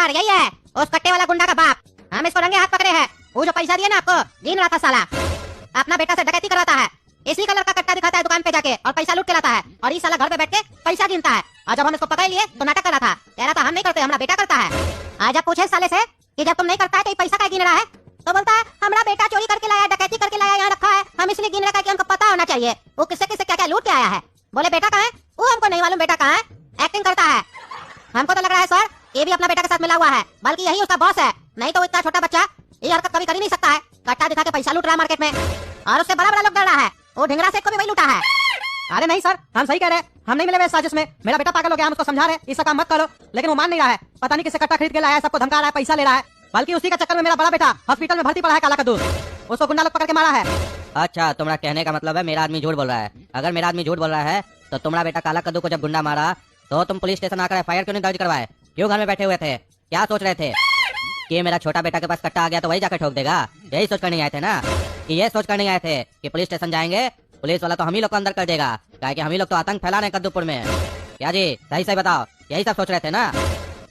Sir यही है उस कट्टे वाला गुंडा का बाप। हम इसको रंगे हाथ पकड़े हैं। वो जो पैसा दिया ना आपको, गिन रहा था साला। अपना बेटा से डकैती करवाता है, इसी कलर का कट्टा दिखाता है दुकान पे जाके और पैसा लूट के लाता है, और इस साला घर पे बैठ के पैसा गिनता है। और जब हम इसको पकड़ लिए तो नाटक कर रहा था, कह रहा था हम नहीं करते, हमारा बेटा करता है। आज जब पूछे साले से कि जब तुम नहीं करता है तो ये पैसा क्या गिन रहा है, तो बोलता है हमारा बेटा चोरी करके लाया, डकैती करके लाया, यहाँ रखा है, हम इसलिए गिन रखा है कि हमको पता होना चाहिए वो किससे किससे क्या क्या लूट के आया है। बोले बेटा कहाँ है? वो हमको नहीं मालूम बेटा कहाँ है, एक्टिंग करता है। हमको तो लग रहा है सर ये भी अपना बेटा के साथ मिला हुआ है, बल्कि यही उसका बॉस है, नहीं तो इतना छोटा बच्चा ये हरकत कभी कर ही नहीं सकता है। कट्टा दिखा के पैसा लूट रहा है मार्केट में, और उससे बड़ा बड़ा लोग डर रहा है। वो ढिंगरा सेठ को भी वही लूटा है। अरे नहीं सर, हम सही कह रहे हैं, हम नहीं मिले हुए साजिश में। मेरा बेटा पागल हो गया, हम उसको समझा रहे हैं इसका काम मत करो, लेकिन वो मान नहीं रहा है। पता नहीं किसे कट्टा खरीद के लाया है, सबको धमका रहा है, पैसा ले रहा है। बल्कि उसी का चक्कर में मेरा बड़ा बेटा हॉस्पिटल में भर्ती पड़ा है, काला कद्दू। उसको गुंडा लोग पकड़ के मारा है। अच्छा, तुम्हारा कहने का मतलब है मेरा आदमी झूठ बोल रहा है। अगर मेरा आदमी झूठ बोल रहा है तो तुम्हारा बेटा काला कद्दू को जब गुंडा मारा तो तुम पुलिस स्टेशन आकर FIR क्यों नहीं दर्ज करवाए? क्यों घर में बैठे हुए थे? क्या सोच रहे थे कि मेरा छोटा बेटा के पास कट्टा आ गया तो वही जाकर ठोक देगा? यही सोच कर नहीं आए थे ना, कि ये सोच कर नहीं आए थे कि पुलिस स्टेशन जाएंगे, पुलिस वाला तो हम ही लोग को अंदर कर देगा, क्या कि हम ही लोग तो आतंक फैला रहे हैं कद्दूपुर में। क्या जी सही सही बताओ, यही सब सोच रहे थे ना?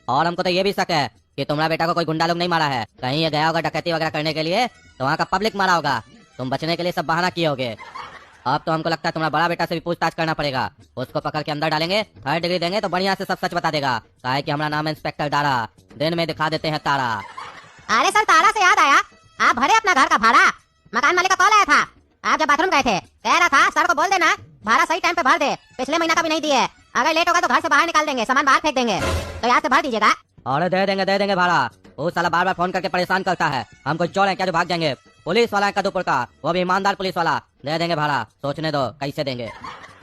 और हमको तो ये भी शक है कि तुम्हारा बेटा को कोई गुंडा लोग नहीं मारा है, कहीं ये गया होगा डकैती वगैरह करने के लिए, तो वहाँ का पब्लिक मारा होगा। तुम बचने के लिए सब बहाना किए होगे। अब तो हमको लगता है तुम्हारा बड़ा बेटा से भी पूछताछ करना पड़ेगा। उसको पकड़ के अंदर डालेंगे, 3rd डिग्री देंगे तो बढ़िया से सब सच बता देगा, काहे कि हमारा नाम है इंस्पेक्टर दारा, दिन में दिखा देते हैं तारा। अरे सर तारा से याद आया, आप भरे अपना घर का भाड़ा? मकान मालिक का कॉल आया था, आप जब बाथरूम गए थे, कह रहा था सर को बोल देना भाड़ा सही टाइम पे भर दे, पिछले महीना का भी नहीं दिए, अगर लेट होगा तो घर से बाहर निकाल देंगे, सामान बाहर फेंक देंगे, तो यहाँ से भर दीजिएगा। और दे देंगे भाड़ा। वो साला बार बार फोन करके परेशान करता है, हम कोई चोर है क्या जो भाग जाएंगे? पुलिस वाला है कद्दूपुर का, वो भी ईमानदार पुलिस वाला। दे देंगे भाड़ा, सोचने दो कैसे देंगे।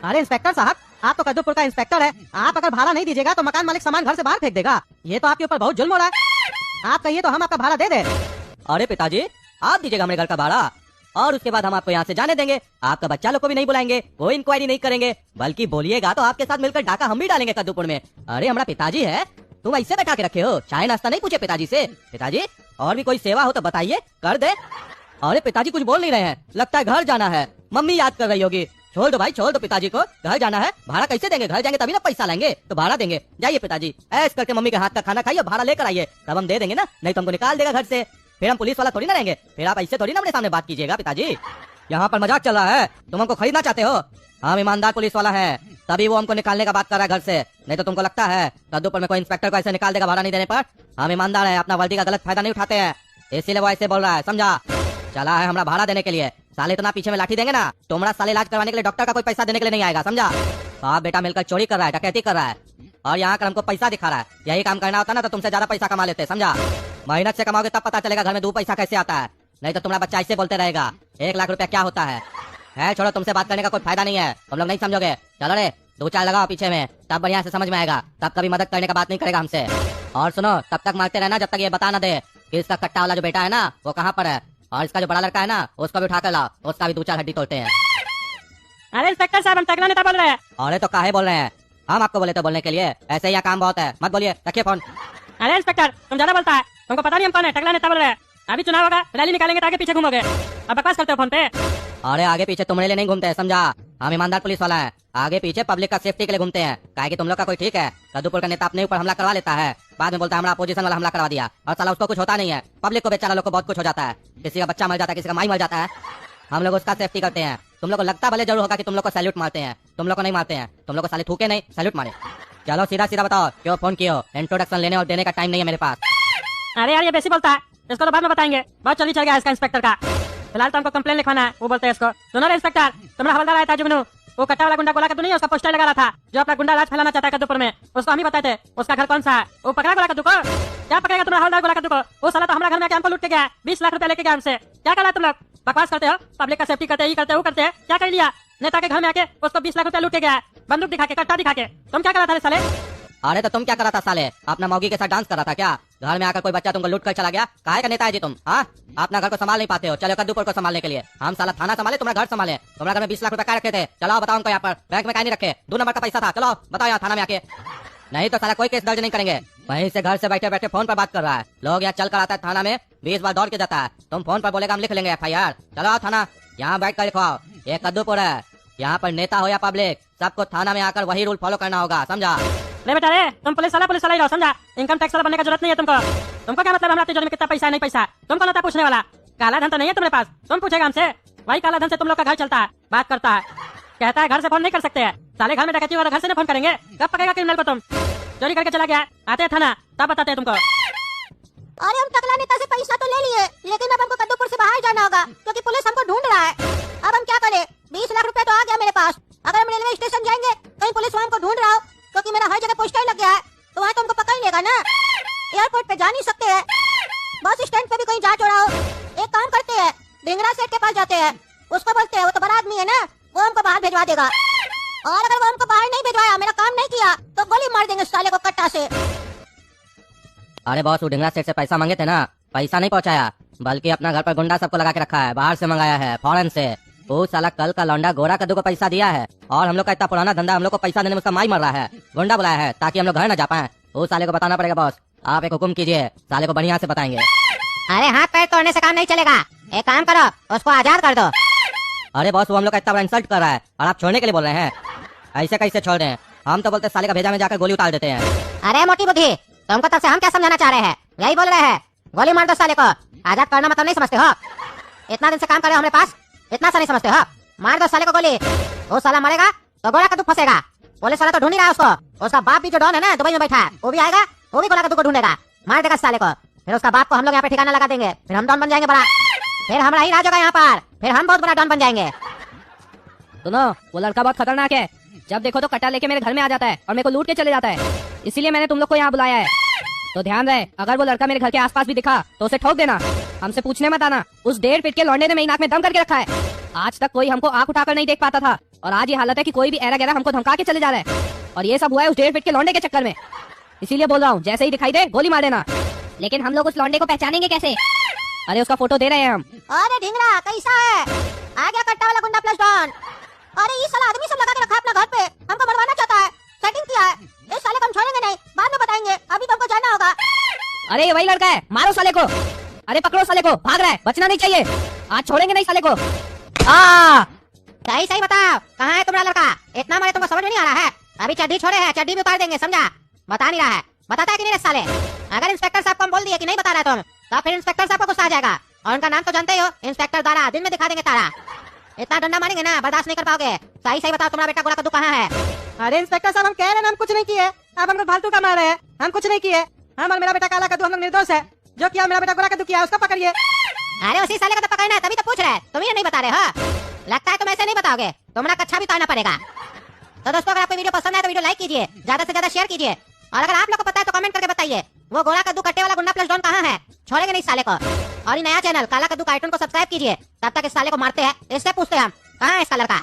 अरे इंस्पेक्टर साहब, आप तो कद्दूपुर का इंस्पेक्टर है, आप अगर भाड़ा नहीं दीजिएगा तो मकान मालिक सामान घर से बाहर फेंक देगा। ये तो आपके ऊपर बहुत जुल्म हो रहा है। आप कहिए तो हम आपका भाड़ा दे दे। अरे पिताजी, आप दीजिएगा हमारे घर का भाड़ा, और उसके बाद हम आपको यहाँ से जाने देंगे। आपका बच्चा लोग को भी नहीं बुलाएंगे, कोई इंक्वायरी नहीं करेंगे, बल्कि बोलिएगा तो आपके साथ मिलकर डाका हम भी डालेंगे कद्दूपुर में। अरे हमारा पिताजी है, तुम ऐसे बैठा के रखे हो, चाय नाश्ता नहीं पूछे पिताजी से? पिताजी और भी कोई सेवा हो तो बताइए, कर दे। अरे पिताजी कुछ बोल नहीं रहे हैं, लगता है घर जाना है, मम्मी याद कर रही होगी। छोड़ दो भाई, छोड़ दो पिताजी को, घर जाना है, भाड़ा कैसे देंगे? घर जाएंगे तभी ना पैसा लेंगे, तो भाड़ा देंगे। जाइए पिताजी, ऐश करके मम्मी के हाथ का खाना खाइए, भाड़ा लेकर आइए, तब हम दे देंगे ना, नहीं तो हमको निकाल देगा घर से। फिर हम पुलिस वाला थोड़ी ना रहेंगे, फिर आप ऐसे थोड़ी ना अपने सामने बात कीजिएगा पिताजी। यहाँ पर मजाक चल रहा है, तुम हमको खरीदना चाहते हो? हम ईमानदार पुलिस वाला है, तभी वो हमको निकालने का बात कर रहा है घर से, नहीं तो तुमको लगता है कद्दूपुर में कोई इंस्पेक्टर को ऐसे निकाल देगा भाड़ा नहीं देने पर? हम ईमानदार है, अपना वर्दी का गलत फायदा नहीं उठाते हैं, इसीलिए वो ऐसे बोल रहा है, समझा? चला है हमरा भाड़ा देने के लिए, साले इतना पीछे में लाठी देंगे ना, तुम्हारा साले इलाज करवाने के लिए डॉक्टर का कोई पैसा देने के लिए नहीं आएगा, समझा? बाप बेटा मिलकर चोरी कर रहा है, डकैती कर रहा है, और यहाँ कर हमको पैसा दिखा रहा है। यही काम करना होता ना तो तुमसे ज्यादा पैसा कमा लेते, समझा? मेहनत से कमाओगे तब पता चलेगा घर में 2 पैसा कैसे आता है, नहीं तो तुम्हारा बच्चा ऐसे बोलते रहेगा 1 लाख रुपया क्या होता है। छोड़ो, तुमसे बात करने का कोई फायदा नहीं है, तुम लोग नहीं समझोगे। चलो रे 2-4 लगाओ पीछे में, तब बढ़िया से समझ में आएगा, तब कभी मदद करने का बात नहीं करेगा हमसे। और सुनो, तब तक मारते रहना जब तक ये बता ना दे कि इसका कट्टा वाला जो बेटा है ना वो कहाँ पर है, और इसका जो बड़ा लड़का है ना उसको भी उठा कर लाओ, उसका भी 2-4 हड्डी तोड़ते हैं। अरे इंस्पेक्टर साहब, हम टकला नेता बोल रहे हैं। अरे तो काहे बोल रहे हैं? हम आपको बोले तो बोलने के लिए, ऐसे ही काम बहुत है, मत बोलिए, रखिए फोन। अरे इंस्पेक्टर, तुम ज्यादा बोलता है, तुमको पता नहीं हम कौन है, टकला नेता बोल रहे हैं। अभी चुनाव होगा, रैली निकालेंगे तो आगे पीछे घूमोगे, अब बकवास करते हो फोन पे। अरे आगे पीछे तुम्हारे लिए नहीं घूमते हैं, समझा? हम ईमानदार पुलिस वाला है, आगे पीछे पब्लिक का सेफ्टी के लिए घूमते हैं, काहे कि तुम लोग का कोई ठीक है, कद्दूपुर का नेता अपने ऊपर हमला करवा लेता है, बाद में बोलता है हमारा अपोजिशन वाला हमला करवा दिया, और साला उसको कुछ होता नहीं है, पब्लिक को बेचारा लोग को बहुत कुछ हो जाता है, किसी का बच्चा मर जाता है, किसी का माई मर जाता है, हम लोग उसका सेफ्टी करते हैं। तुम लोग को लगता भले जरूर होगा कि तुम लोग को सैल्यूट मारते हैं, तुम लोग को नहीं मारते हैं, तुम लोग को साले थूके नहीं, सैल्यूट मारे। चलो सीधा सीधा बताओ क्यों फोन किया? इंट्रोडक्शन लेने और देने का टाइम नहीं है मेरे पास। अरे यार ये बेसी बोलता है, इसको तो बाद में बताएंगे, बहुत जल्दी चल गया इसका इंस्पेक्टर का। फिलहाल तो हमको कंप्लेन लिखवाना है, वो बोलते हैं इसको। सुनो रे इंस्पेक्टर, तुम्हारा हवलदार आया था जुगनू, वो कट्टा वाला गुंडा गोला कद्दू नहीं है, उसका पोस्टर लगा रहा था, जो अपना गुंडा राज फैलाना चाहता है कद्दूपुर में, उसको हम ही बताए थे उसका घर कौन सा है। वो पकड़ा गोला कद्दू को? क्या पकड़ेगा तुम्हारा हवलदार गोला कद्दू को? वो साला तो हमारा घर में आके हमको लूट के गया, 20 लाख रुपया लेके गया हमसे। क्या कर रहा है तुम लोग? बकवास करते हो, पब्लिक का सेफ्टी करते ही करते, वो करते हैं, क्या कर लिया? नेता के घर में आके उसको 20 लाख रुपया लूट के गया, बंदूक दिखा के, कट्टा दिखा के। तुम क्या कर रहा था साले? अरे तो तुम क्या कर रहा था साले? अपना मौगी के साथ डांस कर रहा था क्या? घर में आकर कोई बच्चा तुमको लूट कर चला गया? काहे का नेता है जी तुम? हाँ, अपना घर को संभाल नहीं पाते हो, चलो कद्दूपुर को संभालने के लिए। हम साला थाना संभाले, तुम्हारा घर संभाले। तुम्हारे घर में 20 लाख रुपया क्या रखे थे? चलो बताओ हमको, यहाँ पर बैंक में क्या नहीं रखे? 2 नंबर का पैसा था, चलो बताओ यहाँ थाना में आके, नहीं तो साला कोई केस दर्ज नहीं करेंगे। वहीं से घर से बैठे बैठे फोन पर बात कर रहा है, लोग यहाँ चल कर आता है थाना में, 20 बार दौड़ के जाता है, तुम फोन पर बोलेगा हम लिख लेंगे FIR। चलो आओ थाना, यहाँ बैठ कर लिखवाओ, ये कद्दूपुर है, यहाँ पर नेता हो या पब्लिक सबको थाना में आकर वही रूल फॉलो करना होगा, समझा? ले बेटा रे, तुम पुलिस वाला ही रहो, समझा? इनकम टैक्स वाला बनने का जरूरत नहीं है तुमको। तुमको क्या मतलब हमारे तिजोरी में कितना पैसा है, नहीं पैसा? तुमको ना था पूछने वाला। काला धन तो नहीं है तुम्हारे पास, तुम पूछेगा हमसे। वही काला धन से तुम लोग का घर चलता है, बात करता है, कहता है घर से फोन नहीं कर सकते हैं। साले घर में डकैती हुआ तो घर से नहीं फोन करेंगे। कब पकड़ेगा क्रिमिनल को तुम? चोरी करके चला गया, आते हैं थाना, तब बताते हैं तुमको। अरे हम टकला नेता से पैसा तो ले लिए, लेकिन अब हमको कद्दूपुर से बाहर जाना होगा क्योंकि पुलिस हमको ढूंढ रहा है। अब हम क्या करें? 20 लाख रुपए तो आ गया मेरे पास। अगर हम रेलवे स्टेशन जाएंगे कहीं पुलिस वहाँ हमको ढूंढ रहा हो, क्योंकि मेरा हर जगह पोस्टर लग गया है, तो वहाँ तो हमको पकड़ लेगा ना। एयरपोर्ट पे जा नहीं सकते हैं, बस स्टैंड पे भी कहीं जा चुरा हो। एक काम करते हैं, ढिंगरा सेठ के पास जाते हैं, उसको बोलते हैं, वो तो बड़ा आदमी है ना, वो हमको बाहर भिजवा देगा। और अगर वो हमको बाहर नहीं भिजवाया, मेरा काम नहीं किया, तो गोली मार देंगे साले को कट्टा से। अरे बॉस, वो ढिंगरा सेठ से पैसा मांगे थे ना, पैसा नहीं पहुंचाया, बल्कि अपना घर पर गुंडा सबको लगा के रखा है, बाहर से मंगाया है, फॉरेन से। वो साला कल का लौंडा गोरा कद्दू को पैसा दिया है, और हम लोग का इतना पुराना धंधा, हम लोग को पैसा देने में उसका माई मर रहा है। गुंडा बुलाया है ताकि हम लोग घर न जा पाए। वो साले को बताना पड़ेगा बॉस, आप एक हुक्म कीजिए, साले को बढ़िया से बताएंगे। अरे हाथ पैर तोड़ने से काम नहीं चलेगा, एक काम करो, उसको आजाद कर दो। अरे बॉस, वो हम लोग का इतना बड़ा इंसल्ट कर रहा है और आप छोड़ने के लिए बोल रहे हैं? ऐसे कैसे छोड़ दें? हम तो बोलते साले का भेजा में जाकर गोली उतार देते हैं। अरे मोटी बुद्धि, तुमको तब से हम क्या समझाना चाह रहे हैं? यही बोल रहे हैं, गोली मार दो साले को। आजाद करना मतलब नहीं समझते हो? इतना दिन से काम कर रहे हो हमारे पास, इतना सा नहीं समझते हो? मार दो साले को गोली, वो साला मरेगा तो गोला कद्दू फंसेगा। पुलिस वाला तो ढूंढ ही रहा है उसको, उसका बाप भी जो डॉन है ना, दुबई में बैठा है, वो भी आएगा, वो भी गोला कद्दू को ढूंढेगा, मार देगा साले को। फिर उसका बाप को हम लोग यहाँ पे ठिकाना लगा देंगे, फिर हम डॉन बन जाएंगे बड़ा, फिर हमारा ही राज होगा यहाँ पर, फिर हम बहुत बड़ा डॉन बन जाएंगे। सुनो, वो लड़का बहुत खतरनाक है, जब देखो तो कट्टा लेके मेरे घर में आ जाता है और मेरे को लूट के चले जाता है। इसीलिए मैंने तुम लोग को यहाँ बुलाया है। तो ध्यान रहे, अगर वो लड़का मेरे घर के आसपास भी दिखा तो उसे ठोक देना, हमसे पूछने मत आना। उस 1.5 फीट के लौंडे ने मेरी नाक में दम करके रखा है। आज तक कोई हमको आंख उठाकर नहीं देख पाता था, और आज ये हालत है कि कोई भी ऐरा गैरा हमको धमका के चले जा रहा है, और ये सब हुआ है उस 1.5 फीट के लौंडे के चक्कर में। इसीलिए बोल रहा हूँ, जैसे ही दिखाई दे गोली मार देना। लेकिन हम लोग उस लौंडे को पहचानेंगे कैसे? अरे उसका फोटो दे रहे हैं हम। अरे ढिंगरा कैसा है? आ गया कट्टा वाला गुंडा प्लस डॉन। अरे ये साला आदमी सब लगा के रखा है अपना घर पे, हमको मरवाना चाहता है, सेटिंग किया है। इस साले को हम छोड़ेंगे नहीं, बाद में बताएंगे, अभी तुमको जाना होगा। अरे ये वही लड़का है, मारो साले को। अरे पकड़ो साले को, भाग रहा है, बचना नहीं चाहिए, आज छोड़ेंगे नहीं साले को। सही सही बताओ, कहाँ है तुम्हारा लड़का? इतना मारे तुमको समझ में नहीं आ रहा है? अभी चड्डी छोड़े है, चड्डी भी उतार देंगे, समझा? बता नहीं रहा है, बताता है कि नहीं रे साले? अगर इंस्पेक्टर साहब को हम बोल दिए कि नहीं बता रहा तुम, तो फिर इंस्पेक्टर साहब को गुस्सा आ जाएगा, और उनका नाम तो जानते ही हो, इंस्पेक्टर दारा। दिन में दिखा देंगे तारा। इतना डंडा मारेंगे ना, बर्दाश्त नहीं कर पाओगे। सही सही बताओ, तुम्हारा बेटा गोला कद्दू कहाँ है? अरे इंस्पेक्टर साहब, हम कह रहे हैं हम कुछ नहीं किए, आप हमको फालतू का मार रहे हैं। हम कुछ नहीं किए, हम और मेरा बेटा काला कद्दू हम लोग निर्दोष है। जो किया मेरा बेटा गोला कद्दू किया, उसको पकड़िए। अरे उसी साले को तो पकड़ना है, तभी तो पूछ रहे हैं, तुम ही नहीं बता रहे हो। लगता है तुम ऐसे नहीं बताओगे, तुम्हारा कच्छा भी उतारना पड़ेगा। तो दोस्तों, अगर आपको वीडियो पसंद आए तो वीडियो लाइक कीजिए, ज्यादा से ज्यादा शेयर कीजिए, और अगर आप लोग को पता है तो कमेंट करके बताइए, वो गोला कद्दू कट्टे वाला गुंडा प्लस डॉन कहाँ है? छोड़ेंगे नहीं साले को। और ये नया चैनल काला कद्दू कार्टून को सब्सक्राइब कीजिए। तब तक इस साले को मारते हैं, इससे पूछते हैं हम, कहाँ है इसका लड़का?